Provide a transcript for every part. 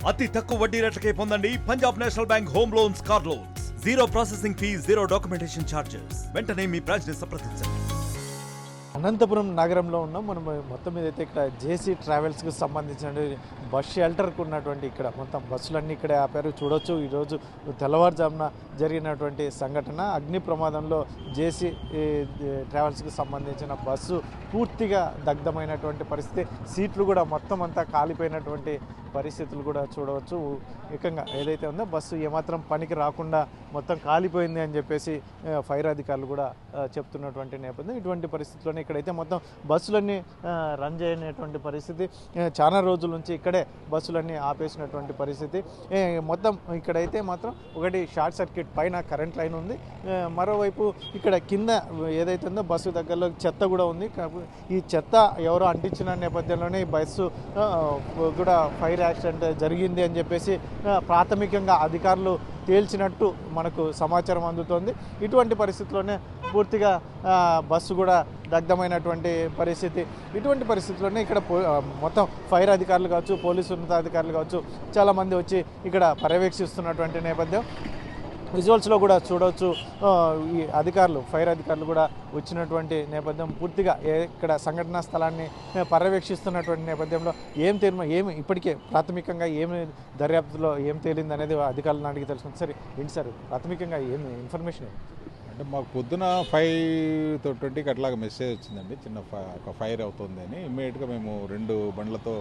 అతి తక్కువ వడ్డీ రేట్లకే పొందండి Punjab national bank home loans, car loans. Zero processing fee, zero documentation charges. వెంటనే మీ బ్రాంచ్ ని సంప్రదించండి. అనంతపురం నగరంలో ఉన్నాం మనం. మొత్తం మీద అయితే ఇక్కడ జేసీ ట్రావెల్స్కి సంబంధించిన బస్ షెల్టర్కి ఉన్నటువంటి ఇక్కడ మొత్తం బస్సులన్నీ ఇక్కడే ఆపారు. చూడొచ్చు ఈరోజు తెల్లవారుజామున జరిగినటువంటి సంఘటన. అగ్ని ప్రమాదంలో జేసీ ట్రావెల్స్కి సంబంధించిన బస్సు పూర్తిగా దగ్ధమైనటువంటి పరిస్థితి. సీట్లు కూడా మొత్తం అంతా కాలిపోయినటువంటి పరిస్థితులు కూడా చూడవచ్చు. ఏకంగా ఏదైతే ఉందో బస్సు ఏమాత్రం పనికి రాకుండా మొత్తం కాలిపోయింది అని చెప్పేసి ఫైర్ అధికారులు కూడా చెప్తున్నటువంటి నేపథ్యం. ఇటువంటి పరిస్థితుల్లోనే ఇక్కడైతే మొత్తం బస్సులన్నీ రన్ చేయనటువంటి పరిస్థితి. చాలా రోజుల నుంచి ఇక్కడే బస్సులన్నీ ఆపేసినటువంటి పరిస్థితి. మొత్తం ఇక్కడైతే మాత్రం ఒకటి షార్ట్ సర్క్యూట్ పైన కరెంట్ లైన్ ఉంది, మరోవైపు ఇక్కడ కింద ఏదైతే ఉందో బస్సు దగ్గరలో చెత్త కూడా ఉంది. ఈ చెత్త ఎవరో అంటించిన నేపథ్యంలోనే ఈ బస్సు కూడా ఫైర్ యాక్సిడెంట్ జరిగింది అని చెప్పేసి ప్రాథమికంగా అధికారులు తేల్చినట్టు మనకు సమాచారం అందుతోంది. ఇటువంటి పరిస్థితుల్లోనే పూర్తిగా బస్సు కూడా దగ్ధమైనటువంటి పరిస్థితి. ఇటువంటి పరిస్థితుల్లోనే ఇక్కడ మొత్తం ఫైర్ అధికారులు కావచ్చు, పోలీసు ఉన్నతాధికారులు కావచ్చు, చాలామంది వచ్చి ఇక్కడ పర్యవేక్షిస్తున్నటువంటి నేపథ్యం. విజువల్స్లో కూడా చూడవచ్చు ఈ అధికారులు, ఫైర్ అధికారులు కూడా వచ్చినటువంటి నేపథ్యం. పూర్తిగా ఇక్కడ సంఘటనా స్థలాన్ని పర్యవేక్షిస్తున్నటువంటి నేపథ్యంలో ఏమి ఇప్పటికే ప్రాథమికంగా ఏమి దర్యాప్తులో ఏం తేలింది అనేది అధికారులను అడిగి తెలుసుకుంది. సరే ఏంటి సార్ ప్రాథమికంగా ఏమి ఇన్ఫర్మేషన్? అంటే మాకు పొద్దున 5:20కి అట్లాగా మెసేజ్ వచ్చిందండి, చిన్న ఒక ఫైర్ అవుతుంది అని. ఇమ్మీడియట్గా మేము 2 బండ్లతో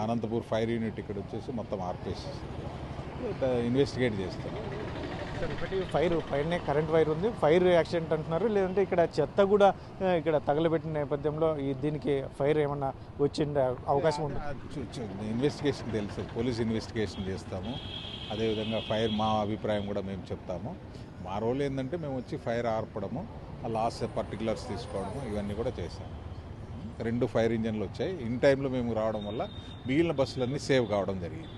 అనంతపూర్ ఫైర్ యూనిట్ ఇక్కడ వచ్చేసి మొత్తం ఆర్పేసి ఇన్వెస్టిగేట్ చేస్తాం. సార్ ఇప్పటి ఫైర్ పైనే కరెంట్ వైర్ ఉంది, ఫైర్ యాక్సిడెంట్ అంటున్నారు, లేదంటే ఇక్కడ చెత్త కూడా ఇక్కడ తగలబెట్టిన నేపథ్యంలో దీనికి ఫైర్ ఏమన్నా వచ్చిండే అవకాశం ఉంది? ఇన్వెస్టిగేషన్ తెలుసు, పోలీస్ ఇన్వెస్టిగేషన్ చేస్తాము. అదేవిధంగా ఫైర్ మా అభిప్రాయం కూడా మేము చెప్తాము. మా రోల్ ఏంటంటే మేము వచ్చి ఫైర్ ఆర్పడము, ఆ లాస్ పర్టికులర్స్ తీసుకోవడము, ఇవన్నీ కూడా చేశాము. 2 ఫైర్ ఇంజన్లు వచ్చాయి. ఇన్ టైంలో మేము రావడం వల్ల మిగిలిన బస్సులన్నీ సేవ్ కావడం జరిగింది.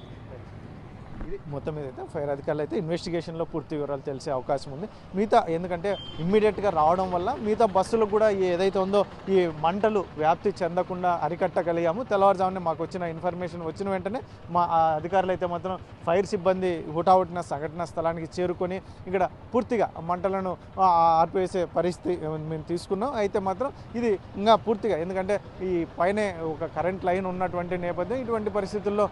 మొత్తం మీద అయితే ఫైర్ అధికారులు అయితే ఇన్వెస్టిగేషన్లో పూర్తి వివరాలు తెలిసే అవకాశం ఉంది. మిగతా ఎందుకంటే ఇమ్మీడియట్గా రావడం వల్ల మిగతా బస్సులకు కూడా ఏదైతే ఉందో ఈ మంటలు వ్యాప్తి చెందకుండా అరికట్టగలిగాము. తెల్లవారుజామునే మాకు వచ్చిన ఇన్ఫర్మేషన్ వచ్చిన వెంటనే మా అధికారులు అయితే మాత్రం ఫైర్ సిబ్బంది హుటాహుటిన సంఘటనా స్థలానికి చేరుకొని ఇక్కడ పూర్తిగా మంటలను ఆర్పివేసే పరిస్థితి మేము తీసుకున్నాం. అయితే మాత్రం ఇది ఇంకా పూర్తిగా ఎందుకంటే ఈ పైనే ఒక కరెంట్ లైన్ ఉన్నటువంటి నేపథ్యం. ఇటువంటి పరిస్థితుల్లో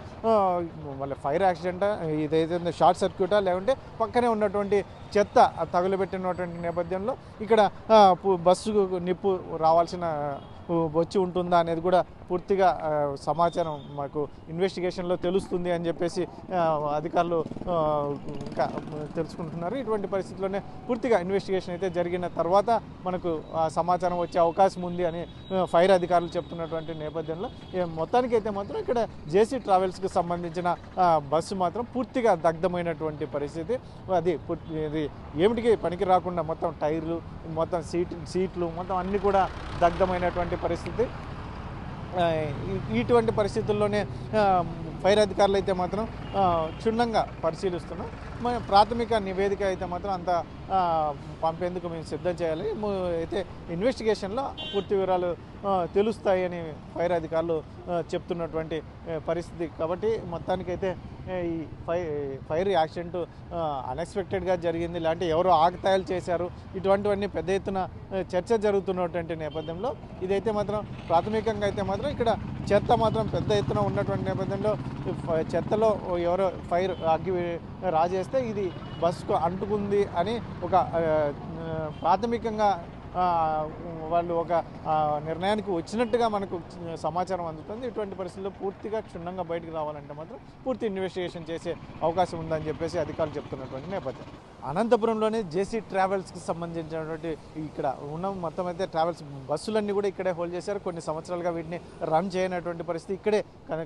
మళ్ళీ ఫైర్ యాక్సిడెంట్ ఇదైతే షార్ట్ సర్క్యూటా లేకుంటే పక్కనే ఉన్నటువంటి చెత్త తగులుబెట్టినటువంటి నేపథ్యంలో ఇక్కడ బస్సుకు నిప్పు రావాల్సిన వచ్చి ఉంటుందా అనేది కూడా పూర్తిగా సమాచారం మాకు ఇన్వెస్టిగేషన్లో తెలుస్తుంది అని చెప్పేసి అధికారులు ఇంకా తెలుసుకుంటున్నారు. ఇటువంటి పరిస్థితుల్లోనే పూర్తిగా ఇన్వెస్టిగేషన్ అయితే జరిగిన తర్వాత మనకు సమాచారం వచ్చే అవకాశం ఉంది అని ఫైర్ అధికారులు చెప్తున్నటువంటి నేపథ్యంలో మొత్తానికి అయితే మాత్రం ఇక్కడ జేసీ ట్రావెల్స్కి సంబంధించిన బస్సు మాత్రం పూర్తిగా దగ్ధమైనటువంటి పరిస్థితి. అది ఏమిటికి పనికి రాకుండా మొత్తం టైర్లు, మొత్తం సీట్లు మొత్తం అన్నీ కూడా దగ్ధమైనటువంటి పరిస్థితి. ఇటువంటి పరిస్థితుల్లోనే ఫైర్ అధికారులు అయితే మాత్రం క్షుణ్ణంగా పరిశీలిస్తున్నాం. మన ప్రాథమిక నివేదిక అయితే మాత్రం అంత పంపేందుకు మేము సిద్ధం చేయాలి. అయితే ఇన్వెస్టిగేషన్లో పూర్తి వివరాలు తెలుస్తాయని ఫైర్ అధికారులు చెప్తున్నటువంటి పరిస్థితి. కాబట్టి మొత్తానికైతే ఈ ఫైర్ యాక్సిడెంట్ అన్ఎక్స్పెక్టెడ్గా జరిగింది, లేదంటే ఎవరో ఆకతాయిలు చేశారు, ఇటువంటివన్నీ పెద్ద ఎత్తున చర్చ జరుగుతున్నటువంటి నేపథ్యంలో ఇదైతే మాత్రం ప్రాథమికంగా అయితే మాత్రం ఇక్కడ చెత్త మాత్రం పెద్ద ఎత్తున ఉన్నటువంటి నేపథ్యంలో చెత్తలో ఎవరో ఫైర్ అగ్గి రాజేస్తే ఇది బస్సుకు అంటుకుంది అని ఒక ప్రాథమికంగా వాళ్ళు ఒక నిర్ణయానికి వచ్చినట్టుగా మనకు సమాచారం అందుతుంది. ఇటువంటి పరిస్థితుల్లో పూర్తిగా క్షుణ్ణంగా బయటకు రావాలంటే మాత్రం పూర్తి ఇన్వెస్టిగేషన్ చేసే అవకాశం ఉందని చెప్పేసి అధికారులు చెప్తున్నటువంటి నేపథ్యం. అనంతపురంలోనే జేసీ ట్రావెల్స్కి సంబంధించినటువంటి ఇక్కడ ఉన్న మొత్తం అయితే ట్రావెల్స్ బస్సులన్నీ కూడా ఇక్కడే హోల్డ్ చేశారు. కొన్ని సంవత్సరాలుగా వీటిని రన్ చేయనటువంటి పరిస్థితి. ఇక్కడే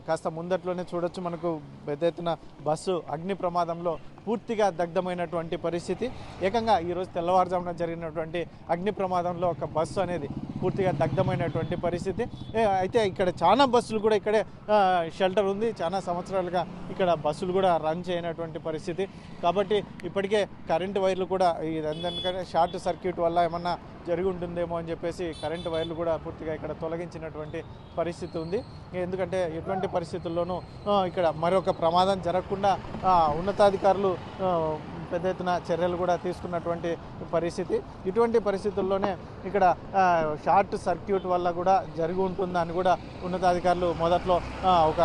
కాస్త ముందట్లోనే చూడొచ్చు మనకు పెద్ద ఎత్తున బస్సు అగ్ని ప్రమాదంలో పూర్తిగా దగ్ధమైనటువంటి పరిస్థితి. ఏకంగా ఈరోజు తెల్లవారుజామున జరిగినటువంటి అగ్ని ప్రమాదంలో ఒక బస్సు అనేది పూర్తిగా దగ్ధమైనటువంటి పరిస్థితి. అయితే ఇక్కడ చాలా బస్సులు కూడా ఇక్కడే షెల్టర్ ఉంది. చాలా సంవత్సరాలుగా ఇక్కడ బస్సులు కూడా రన్ చేయనటువంటి పరిస్థితి. కాబట్టి ఇప్పటికే కరెంటు వైర్లు కూడా ఇదంతా షార్ట్ సర్క్యూట్ వల్ల ఏమన్నా జరిగి ఉంటుందేమో అని చెప్పేసి కరెంటు వైర్లు కూడా పూర్తిగా ఇక్కడ తొలగించినటువంటి పరిస్థితి ఉంది. ఎందుకంటే ఎటువంటి పరిస్థితుల్లోనూ ఇక్కడ మరొక ప్రమాదం జరగకుండా ఉన్నతాధికారులు పెద్ద ఎత్తున చర్యలు కూడా తీసుకున్నటువంటి పరిస్థితి. ఇటువంటి పరిస్థితుల్లోనే ఇక్కడ షార్ట్ సర్క్యూట్ వల్ల కూడా జరిగి ఉంటుందని కూడా ఉన్నతాధికారులు మొదట్లో ఒక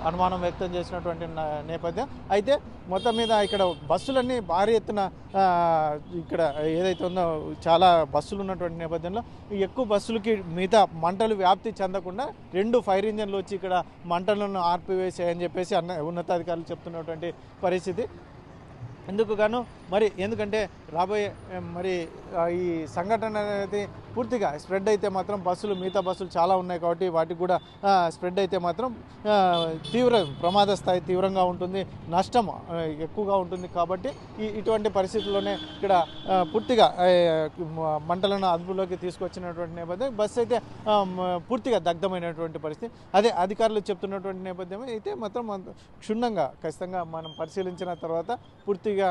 అనుమానం వ్యక్తం చేసినటువంటి నేపథ్యం. అయితే మొత్తం మీద ఇక్కడ బస్సులన్నీ భారీ ఎత్తున ఇక్కడ ఏదైతే ఉందో చాలా బస్సులు ఉన్నటువంటి నేపథ్యంలో ఎక్కువ బస్సులకి మిగతా మంటలు వ్యాప్తి చెందకుండా 2 ఫైర్ ఇంజన్లు వచ్చి ఇక్కడ మంటలను ఆర్పివేసాయని చెప్పేసి ఉన్నతాధికారులు చెప్తున్నటువంటి పరిస్థితి. ఎందుకు గాను మరి ఎందుకంటే రాబోయే మరి ఈ సంఘటన అనేది పూర్తిగా స్ప్రెడ్ అయితే మాత్రం మిగతా బస్సులు చాలా ఉన్నాయి కాబట్టి వాటికి కూడా స్ప్రెడ్ అయితే మాత్రం ప్రమాద స్థాయి తీవ్రంగా ఉంటుంది, నష్టం ఎక్కువగా ఉంటుంది. కాబట్టి ఇటువంటి పరిస్థితుల్లోనే ఇక్కడ పూర్తిగా మంటలను అదుపులోకి తీసుకొచ్చినటువంటి నేపథ్యం బస్సు అయితే పూర్తిగా దగ్ధమైనటువంటి పరిస్థితి. అదే అధికారులు చెప్తున్నటువంటి నేపథ్యం అయితే మాత్రం క్షుణ్ణంగా ఖచ్చితంగా మనం పరిశీలించిన తర్వాత పూర్తిగా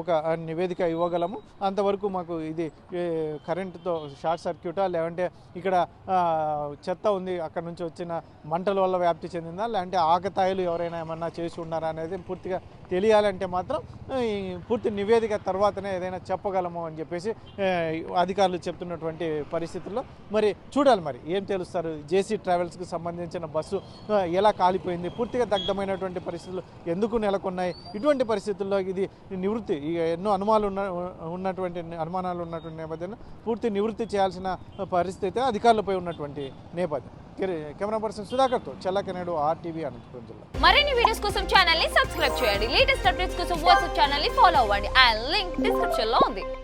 ఒక నివేదిక ఇవ్వగలము. అంతవరకు మాకు ఇది కరెంటుతో షార్ట్ సర్క్యూటా లేదంటే ఇక్కడ చెత్త ఉంది అక్కడ నుంచి వచ్చిన మంటల వల్ల వ్యాప్తి చెందిందా లేదంటే ఆకతాయిలు ఎవరైనా ఏమన్నా చేసి ఉన్నారా అనేది పూర్తిగా తెలియాలంటే మాత్రం పూర్తి నివేదిక తర్వాతనే ఏదైనా చెప్పగలము అని చెప్పేసి అధికారులు చెప్తున్నటువంటి పరిస్థితుల్లో మరి చూడాలి మరి ఏం తెలుస్తారు. జేసీ ట్రావెల్స్కి సంబంధించిన బస్సు ఎలా కాలిపోయింది, పూర్తిగా దగ్ధమైనటువంటి పరిస్థితులు ఎందుకు నెలకొన్నాయి, ఇటువంటి పరిస్థితుల్లో ఇది నివృత్తి ఎన్నో అనుమానాలు ఉన్నటువంటి నేపథ్యంలో పూర్తి నివృత్తి చేయాల్సిన పరిస్థితి అధికారులపై ఉన్నటువంటి నేపథ్యం. కెమెరా పర్సన్ సుధాకర్తో చెల్లకెనాడు RTV అనంతపురం జిల్లా. మరిన్ని వీడియోస్ కోసం ఛానల్ ని సబ్స్క్రైబ్ చేయండి. లేటెస్ట్ అప్డేట్స్ కోసం వాట్సాప్ ఛానల్ ని ఫాలో అవ్వండి. ఆ లింక్ డిస్క్రిప్షన్ లో ఉంది.